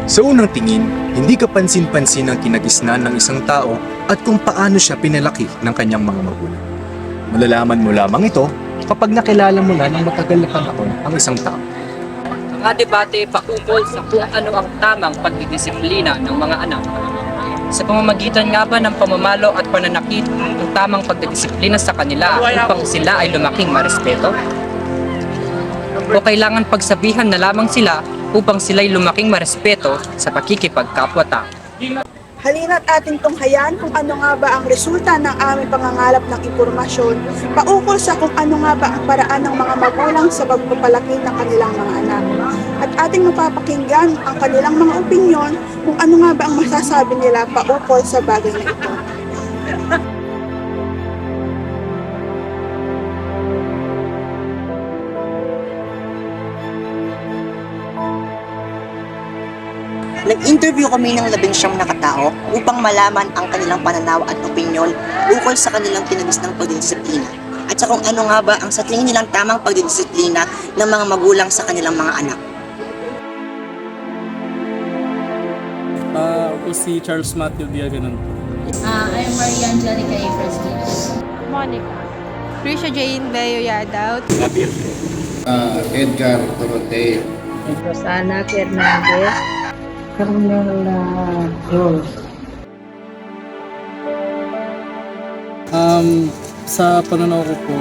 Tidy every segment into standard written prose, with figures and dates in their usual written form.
Sa unang tingin, hindi kapansin-pansin ang kinagisnan ng isang tao at kung paano siya pinalaki ng kanyang mga magulang. Malalaman mo lamang ito kapag nakilala mo na ng matagal na panahon ang isang tao. Mga debate paukol sa kung ano ang tamang pagdidisiplina ng mga anak. Sa pamamagitan nga ba ng pamamalo at pananakit ang tamang pagdidisiplina sa kanila upang sila ay lumaking marespeto? O kailangan pagsabihan na lamang sila upang sila'y lumaking marespeto sa pakikipagkapwa-tao? Halina't ating tunghayan kung ano nga ba ang resulta ng aming pangangalap ng impormasyon paukol sa kung ano nga ba ang paraan ng mga magulang sa pagpapalaki ng kanilang mga anak. At ating mapapakinggan ang kanilang mga opinyon kung ano nga ba ang masasabi nila paukol sa bagay na ito. Nag-interview kami ng 11 nakatao upang malaman ang kanilang pananaw at opinyon ukol sa kanilang kinagisnang pagdidisiplina at sa kung ano nga ba ang sa tingin nilang tamang pagdidisiplina ng mga magulang sa kanilang mga anak. Ako si Charles Matthew Diaganon. I am Maria Angelica A. Fresquito. Monica. Krisha Jane Beo Yadaw. Edgar Toroteo. Rosana Fernandez. Sa pananaw ko po,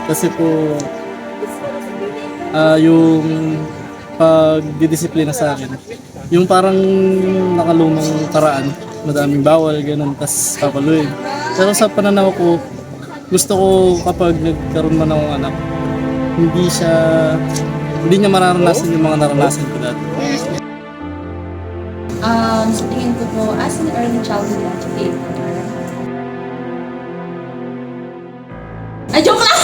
kasi po, yung pagdidisiplina sa akin, yung parang nakalumang karaan, madaming bawal, ganun, tas papaluin. Pero sa pananaw ko, gusto ko kapag nagkaroon man akong anak, hindi niya mararanasan yung mga naranasan ko dati. Sa tingin ko po, as an early childhood educator. Ay, joke lang!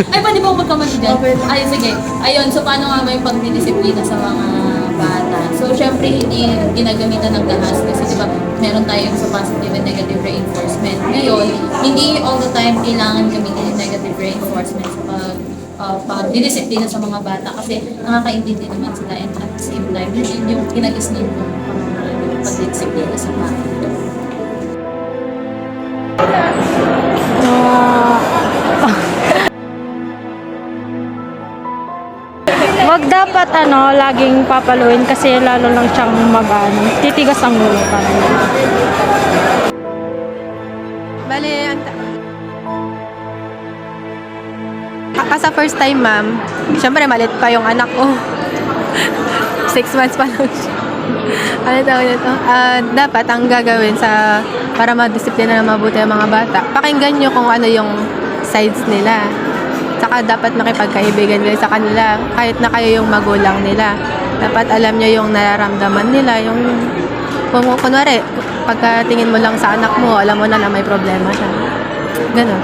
Ay, pwede po magkamali din. Ay, sige. Ayun, so paano nga ba yung pagdidisiplina sa mga bata? So, syempre, hindi ginagamitan ng dahas kasi diba, meron tayong sa positive and negative reinforcement. Ngayon, hindi all the time kailangan gamitin yung negative reinforcement sa pagdidisiplina sa mga bata kasi nakakaintindi naman sila and at the same time, yun yung kinagisnan ng pagdidisiplina sa bata. Wag dapat laging papaluin kasi lalo lang siyang titigas ang ulo parang. Bale, sa first time, ma'am, syempre malit pa yung anak ko. 6 months pa lang siya. Ano tawag nito? Dapat ang gagawin para madisiplina na mabuti ang mga bata, pakinggan nyo kung ano yung sides nila. Saka dapat makipagkaibigan kayo sa kanila, kahit na kayo yung magulang nila. Dapat alam nyo yung nararamdaman nila, yung kunwari, pagkatingin mo lang sa anak mo, alam mo na may problema siya. Ganon.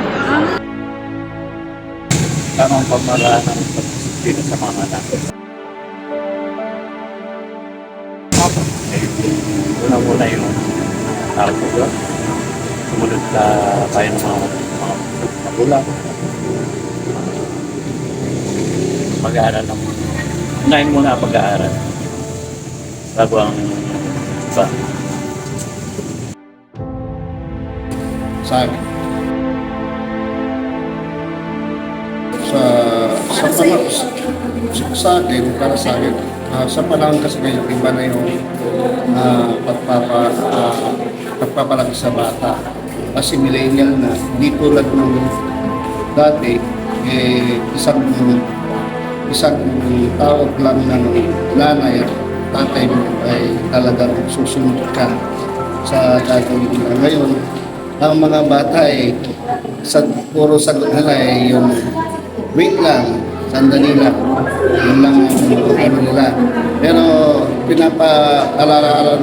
Tamang pamalaan ng pagdisiplina sa mga anak. Muna yung tawag ko doon. Sumunod tayo ng mga magulang. Mag-aaral ng unahin muna ang pag-aaral bago ang iba. Sa akin. Sa akin, para sa akin, sa panahon kasi ngayon, iba na yung pagpapalaki sa bata. Kasi millennial na, hindi tulad ng dati, isang tawag lang ng nanay at tatay mo ay talagang susunod ka sa gagawin nila. Ngayon, ang mga bata ay puro sagot nila ay yung wait lang, sandali lang, yun lang ang nila. Pero pinapaalala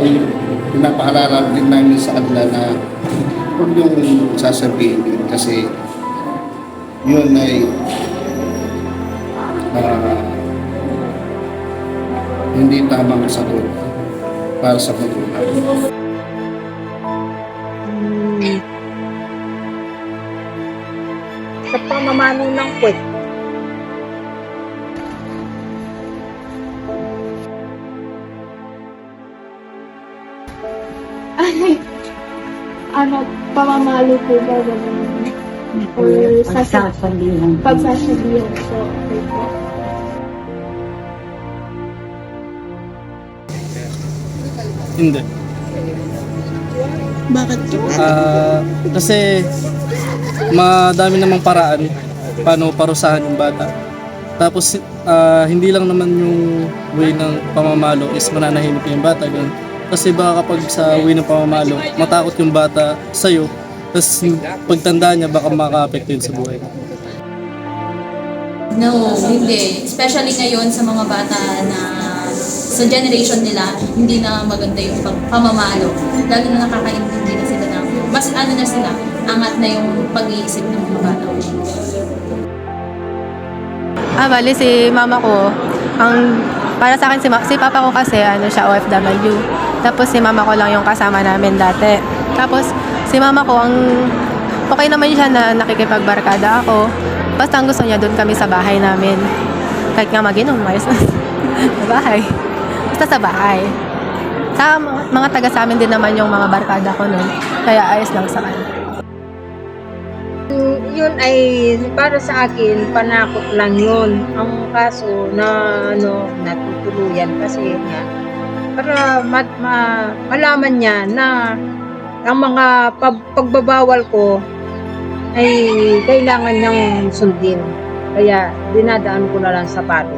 din namin sa kanila na huwag yung sasabihin yun kasi yun ay hindi tamang sagot para sa magulang. Sa pamamano ng kwet. Pamamalo po ba? Ganun? Or pagsasabihan po. Okay po. Hindi. Bakit po? Kasi madami namang paraan paano parusahan yung bata. Tapos hindi lang naman yung way ng pamamalo is mananahimik yung bata. Ganun. Kasi baka kapag sa way ng pamamalo, matakot yung bata sa'yo. Tapos pagtanda niya baka maka-apekto yun sa buhay. No, hindi. Especially ngayon sa mga bata na sa generation nila, hindi na maganda yung pamamalo. Lalo na nakakaintindi na sila na, mas ano na sila, angat na yung pag-iisip ng mga bata. Bali si mama ko, para sa akin si papa ko kasi siya OFW. Tapos si mama ko lang yung kasama namin dati. Tapos si mama ko okay naman siya na nakikipagbarkada ako. Basta ang gusto niya doon kami sa bahay namin. Kahit nga mag-inom, mayos na sa bahay. Basta sa bahay. Sa mga taga sa amin din naman yung mga barkada ko noon. Kaya ayos lang sa kanya. Yun ay para sa akin panakot lang yun. Ang kaso na natutuluyan kasi nga para malaman niya na ang mga pagbabawal ko ay kailangan niyang sundin. Kaya dinadaan ko na lang sa palo.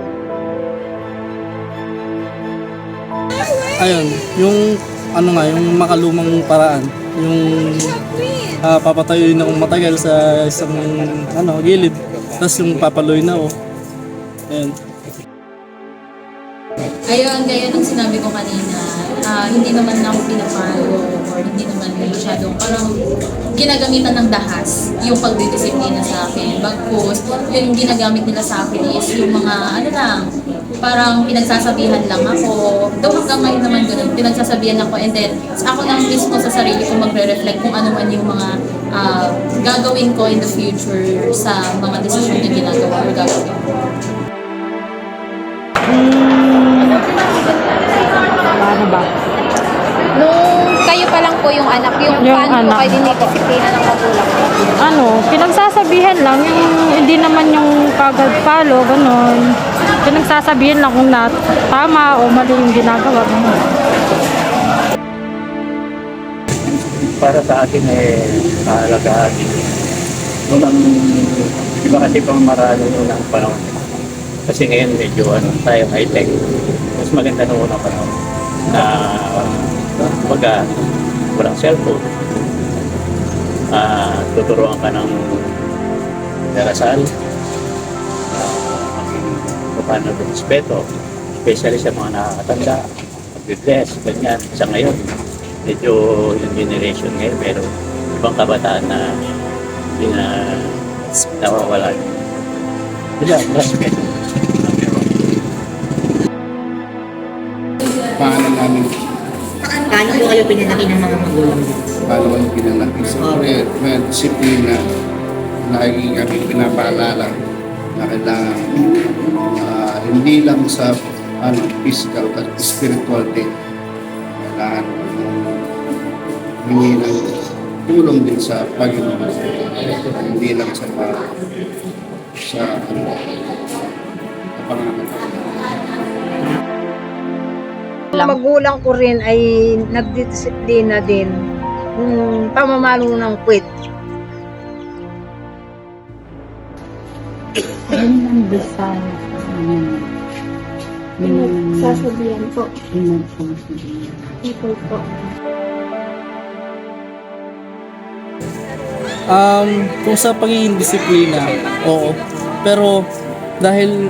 Ayun, yung yung makalumang paraan, yung papatayuin akong matagal sa isang gilid, tapos yung papaloy na ako. Ayun. Ayun, gaya ng sinabi ko kanina, hindi naman ako pinapalo or hindi naman masyadong parang ginagamitan ng dahas yung pagdidisiplina sa akin. Bagkus, yung ginagamit nila sa akin is yung mga parang pinagsasabihan lang ako. Though hanggang ngayon naman ganun, pinagsasabihan ako and then ako lang mismo sa sarili ko magre-reflect kung ano man yung mga gagawin ko in the future sa mga desisyon na ginagawa or gagawin ko. Paano ba? Nung kayo pa lang po yung anak, yung paano po kayo dinidisiplina ng magulang? Pinagsasabihan lang, yung hindi naman yung kagad palo, ganun. Pinagsasabihan lang kung tama o mali yung ginagawa. Ganun. Para sa akin kahalagahan. Iba kasi pang maralo ng panahon. Kasi ngayon medyo tayo high-tech. Mas maganda noon ang panahon na walang cellphone. Tuturuan ka ng darasal, paano respeto, especially sa mga nakakatanda, mag-bless, ganyan. Sa ngayon, medyo yung generation ngayon, pero ibang kabataan na hindi na nawawala. Respeto. Paano namin, Paano po kayo pinalaki ng mga magulang? paano kami pinalaki? Siyempre, may disiplina na lagi kami pinapaalala na kailangan hindi lang sa physical but spiritual din. Kailangan humingi ng tulong din sa Panginoon. Hindi lang sa Magulang ko rin ay nagdidisiplina din ng pamamalo ng puwet. Pinagsasabihan po. Ito po. Kung sa pagiging disiplina, oo. Pero dahil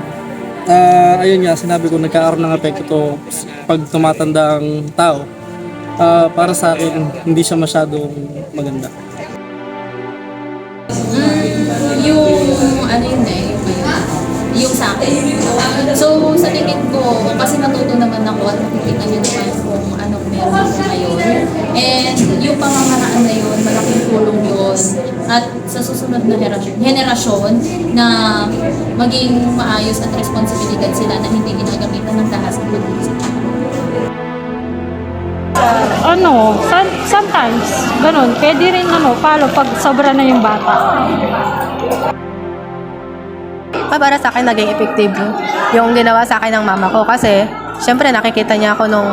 ayun nga, sinabi ko nagkakaroon ng epekto to pag tumatanda ang tao. Para sa akin, hindi siya masyadong maganda. Yung sa akin. So, sa tingin ko, kasi natuto naman ako at nakikita niyo naman kung anong meron ako ngayon. And yung pamamaraan na yun, malaking tulong yun. At sa susunod na henerasyon na maging maayos at responsibilidad sila na hindi ginagamitan ng dahas ng pag-iisip. Sa sometimes, ganun. Pwede rin follow pag sobra na yung bata. Para sa akin, naging effective yung ginawa sa akin ng mama ko kasi syempre nakikita niya ako nung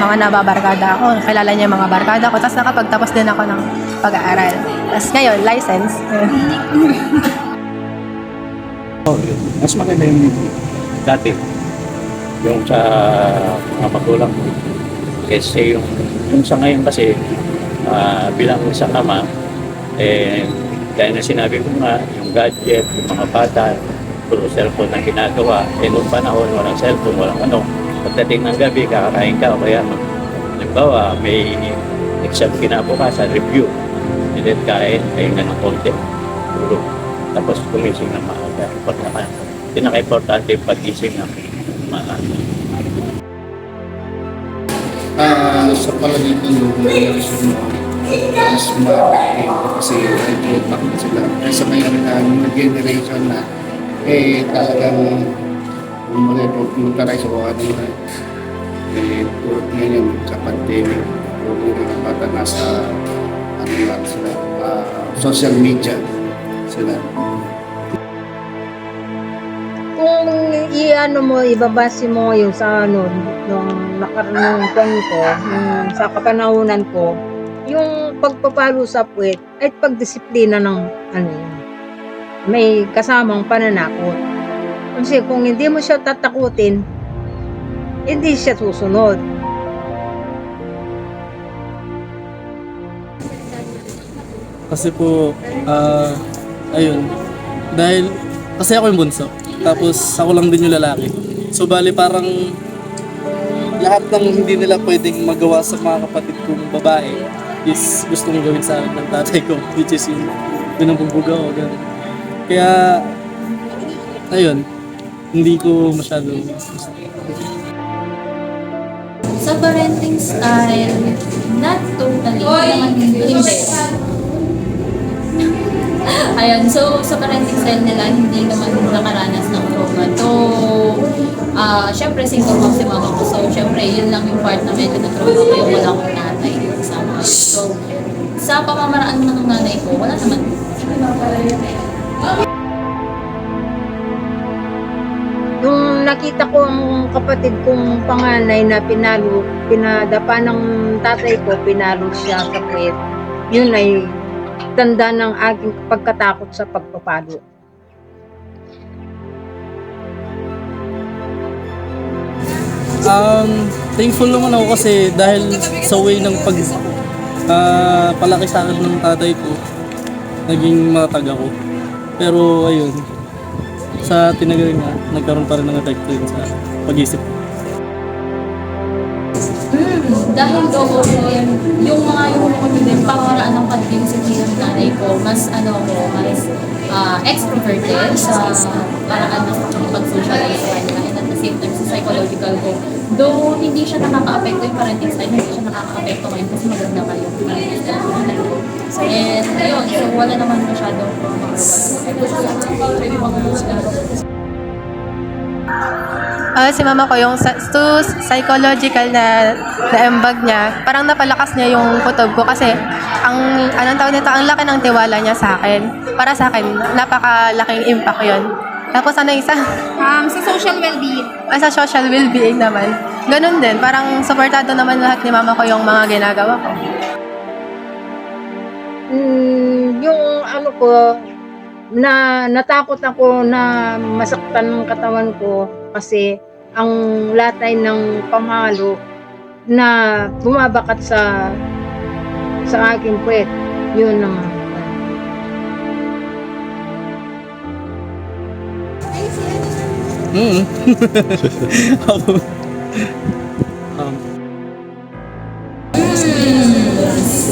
mga nababarkada ako. Kilala niya yung mga barkada ko. Tapos nakapagtapos din ako ng pag-aaral. Tapos ngayon, license. Mas maganda yung dati. Yung sa mga magulang ko. Kasi yung sa ngayon kasi, bilang isang ama, dahil na sinabi ko nga, yung gadget, yung mga bata, puro cellphone na ginagawa. Noong panahon, walang cellphone, walang ano. Pagdating ng gabi, kakakain ka, o kaya, halimbawa, may exam kinabukasan, review. And then kain, kain ka ng konti, tulog. Tapos kumising ng maaga. Pinaka-importante yung pag-ising ng maaga. Sa palagay ko yung generation mo, mas ma-effective kasi nag-impact na sila. Sa ngayon na generation na, talagang computerize o ano na, tulad ngayon sa pandemic, yung mga bata nasa sila, social media sila. Kung ibabase mo yung sa nung nakarang ko, sa kapanahunan ko, yung pagpapalo sa puwet ay pagdisiplina ng may kasamang pananakot. Kasi kung hindi mo siya tatakutin, hindi siya susunod. Kasi po, ayun, dahil, kasi ako yung bunso, tapos ako lang din yung lalaki. So bali parang lahat ng hindi nila pwedeng magawa sa mga kapatid kong babae is gustong gawin sa akin ng tatay ko, which is yung binabugbuga ko, gano'n. Kaya, ayun, hindi ko masyado gusto. Sa parenting style, not totally, hindi. Ayan, so sa parenting style nila, hindi naman nakaranas ng trauma. So, syempre single mom si mama ko. So, syempre, yun lang yung part na medyo na-trauma ko yung wala akong nanay kasama. So, sa pamamaraan naman ng nanay ko, wala naman. Nung nakita ko ang kapatid kong panganay na pinadapa ng tatay ko, pinalo siya sa puwet, yun ay tanda ng aking pagkatakot sa pagpapalo. Thankful naman ako kasi dahil sa way ng palaki sa akin ng tatay ko, naging matag ako. Pero ayun, sa tinagal nga, nagkaroon pa rin ng effect yun sa pag-isip ko. Dahil doon, yung pamaraan ng pag-disiplina ng nanay ko, mas extroverted sa paraan ng pag-socialize sa kanya. And at the same time, sa psychological ko, though hindi siya nakaka-apekto yung parenting style, hindi siya nakaka-apekto ngayon kasi maganda kayo yung parenting style ng nanay ko. And ayun, so wala naman masyadong Si mama ko, yung psychological na embag niya, parang napalakas niya yung kutob ko kasi ang laki ng tiwala niya sa akin. Para sa akin, napakalaking impact yun. Tapos isa? sa social well-being. Sa social well-being naman. Ganun din, parang supportado naman lahat ni mama ko yung mga ginagawa ko. Yung ko, na natakot ako na masaktan ng katawan ko kasi ang latay ng pamalo na bumabakat sa aking puwet. Yun naman.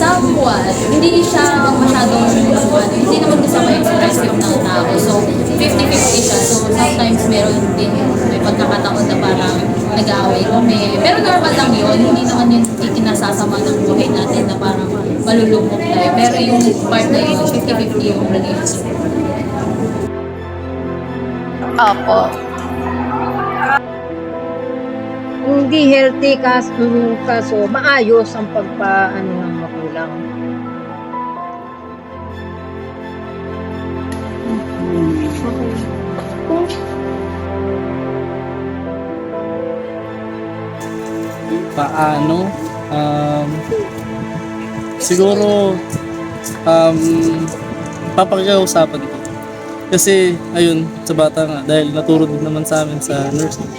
Somewhat. Hindi siya masyadong hindi naman kasama yung expressive ng tao. So, 50-50 siya. So, sometimes may pagkakataon na parang nag-aaway kami. Pero normal lang yun. Hindi naman yung ikinasasama ng buhay natin na parang malulungkot tayo. Pero yung part na yun, 50-50 yung relationship. Opo. hindi healthy kaso maayos ang pagpaano ng magulang. Paano? Siguro, papakikausapan ko. Kasi, ayun, sa bata nga, dahil naturo din naman sa amin sa nursing,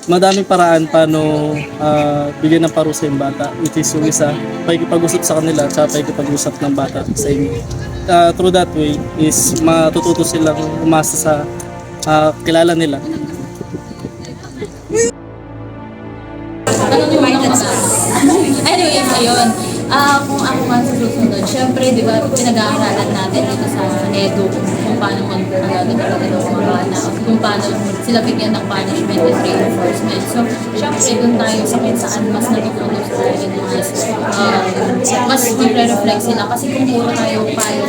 madaming paraan paano bigyan ng parusa yung bata, which is yung isa, pakikipag-usap sa kanila, at pakikipag-usap ng bata sa inyo. Through that way, is matututo silang umasa sa kilala nila. Anyways, ayun. Kung ako nga sa susunod, syempre, di ba, pinag-aaralan natin dito sa EDU kung paano mag-alaga talaga ng mga bata at kung paano sila bigyan ng punishment and reinforcement. So, syempre, doon tayo sa kung saan mas natutunan sila and mas nagre-reflect sila kasi kung puro tayo paano.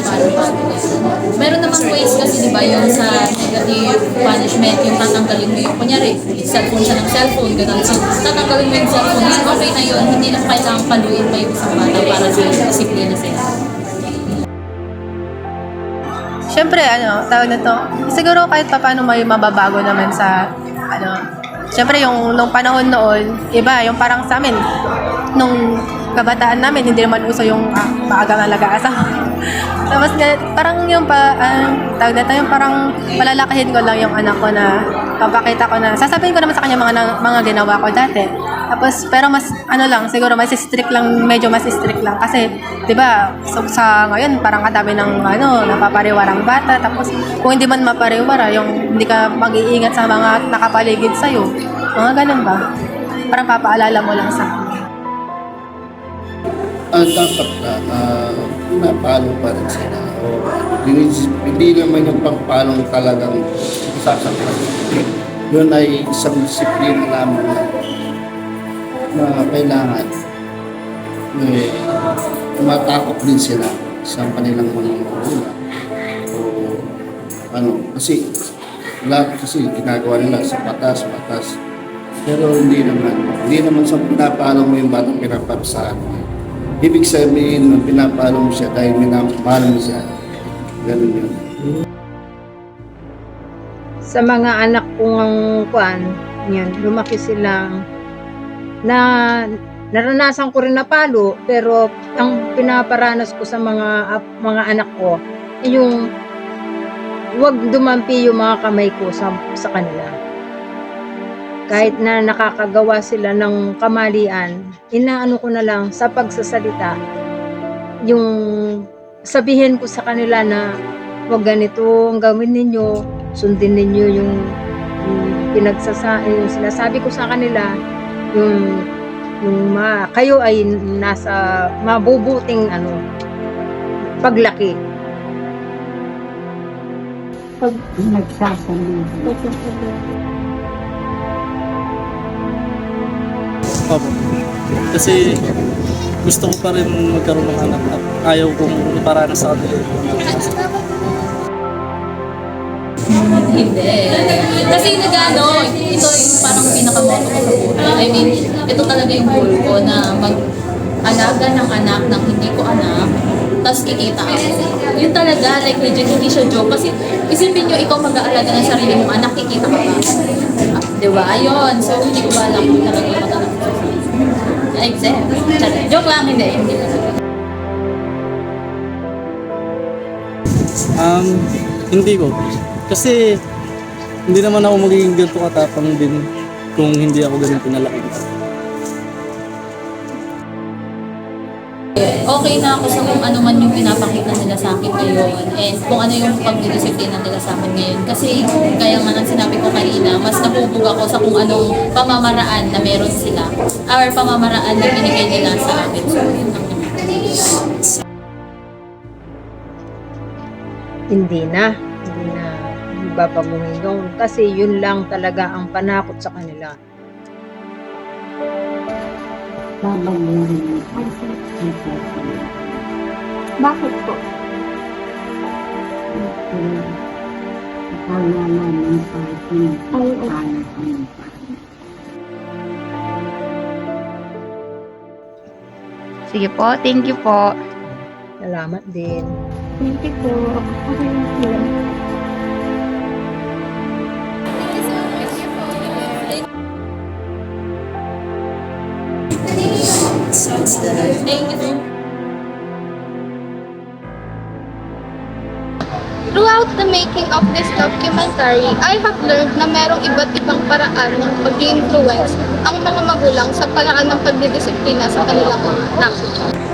Meron namang ways kasi, di ba, yung sa negative punishment, yung tatanggalin mo yung, kunyari, cellphone siya ng cellphone, gano'n. So, tatanggalin mo yung cellphone, okay na yun, hindi na kailangang paluin pa yung isang bata para sa disiplina sila. Siyempre, tawag na to, siguro kahit pa paano may mababago naman sa, siyempre yung nung panahon noon, iba, yung parang sa amin, nung kabataan namin, hindi naman uso yung maagang alaga-asawa. Tapos parang yung tawag na to, yung parang palalakahin ko lang yung anak ko na, papakita ko na, sasabihin ko naman sa kanya mga ginawa ko dati. Tapos, pero mas, siguro mas strict lang, medyo mas strict lang. Kasi, di ba, sa ngayon, parang kadami ng, napapariwarang bata. Tapos, kung hindi man mapariwara, yung hindi ka mag-iingat sa mga nakapaligid sa'yo. Mga ganun ba? Parang papaalala mo lang sa akin. Dapat napalo pa rin sila. Hindi naman yung pagpalong talagang sasaktan. Yun ay isang disiplina lamang na kailangan matakot din sila sa kanilang mga magulang. Kasi lahat kasi ginagawa nila sa batas. Pero hindi naman sa pinapalo mo yung batang pinaparusahan mo. Ibig sabihin na pinapalo mo siya dahil minamahal mo siya. Ganun yun. Sa mga anak kong yan, lumaki silang na naranasan ko rin na palo, pero ang pinaparanas ko sa mga anak ko yung huwag dumampi yung mga kamay ko sa kanila. Kahit na nakakagawa sila ng kamalian, inaano ko na lang sa pagsasalita, yung sabihin ko sa kanila na huwag ganito ang gawin ninyo, sundin ninyo yung sinasabi ko sa kanila, kayo ay nasa mabubuting paglaki. Pag nagsasabi. Opo. Kasi gusto ko pa rin magkaroon ng anak at ayaw kong iparanas sa kanila. Hindi. Kasi ito yung parang pinakamoto ko sa buhay. I mean, ito talaga yung goal ko na mag-alaga ng anak ng hindi ko anak, tapos kikita ako. Yun talaga, like legit, hindi siya joke. Kasi isipin nyo, ikaw mag-aalaga ng sarili mong anak, kikita ka ba? Diba? Ayun. So, hindi ko alam kung talaga yung mag-anak ko. Exactly. Joke lang, hindi. Hindi ko. Kasi hindi naman ako magiging ganito katapang din kung hindi ako ganun pinalaki. Okay na ako sa kung ano man yung pinapakita nila sa akin ngayon and kung ano yung pagdidisiplina nila sa akin ngayon. Kasi kaya nga sinabi ko kanina, mas napupug ako sa kung anong pamamaraan na meron sila or pamamaraan na binigay nila sa akin. So, Hindi na babaguhin yun kasi yun lang talaga ang panakot sa kanila. Babaguhin. Bakit po? Akala namin sa akin, paano kami Sige po, thank you po. Salamat din. Thank you po. Okay na po. Throughout the making of this documentary, I have learned na merong iba't ibang paraan ng pag-influence ang mga magulang sa paraan ng pagdidisiplina sa kanilang mga anak.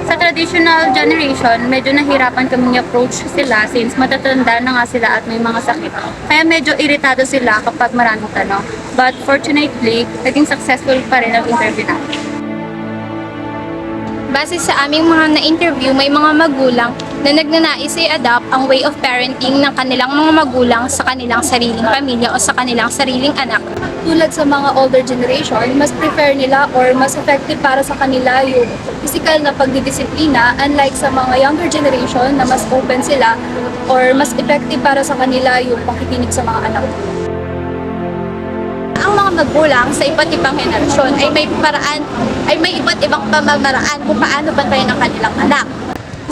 Sa traditional generation, medyo nahirapan kami approach sila since matatanda na nga sila at may mga sakit. Kaya medyo iritado sila kapag maraming tanong. But fortunately, naging successful pa rin ang interview natin. Base sa aming mga na-interview, may mga magulang na nagnanais i-adapt ang way of parenting ng kanilang mga magulang sa kanilang sariling pamilya o sa kanilang sariling anak. Tulad sa mga older generation, mas prefer nila or mas effective para sa kanila yung physical na pagdidisiplina, unlike sa mga younger generation na mas open sila or mas effective para sa kanila yung pakikinig sa mga anak. Ang mga magulang sa iba't ibang henerasyon ay may iba't ibang pamamaraan kung paano bantayan ang kanilang anak.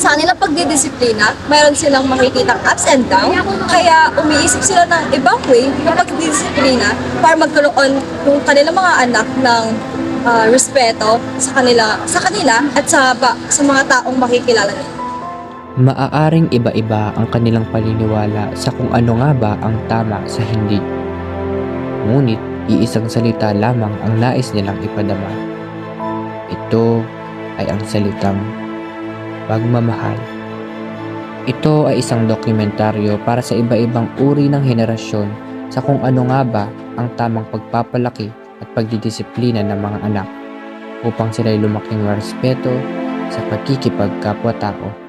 Sa kanilang pagdidisiplina, mayroon silang makikitang ups and down, kaya umiisip sila ng ibang way ng pagdidisiplina para magkaroon ng kanilang mga anak ng respeto sa kanila at sa mga taong makikilala nila. Maaaring iba-iba ang kanilang paniniwala sa kung ano nga ba ang tama sa hindi. Ngunit, iisang salita lamang ang nais nilang ipadama. Ito ay ang salitang pagmamahal. Ito ay isang dokumentaryo para sa iba-ibang uri ng henerasyon sa kung ano nga ba ang tamang pagpapalaki at pagdidisiplina ng mga anak upang sila'y lumaking may respeto sa pagkikipagkapwa-tao.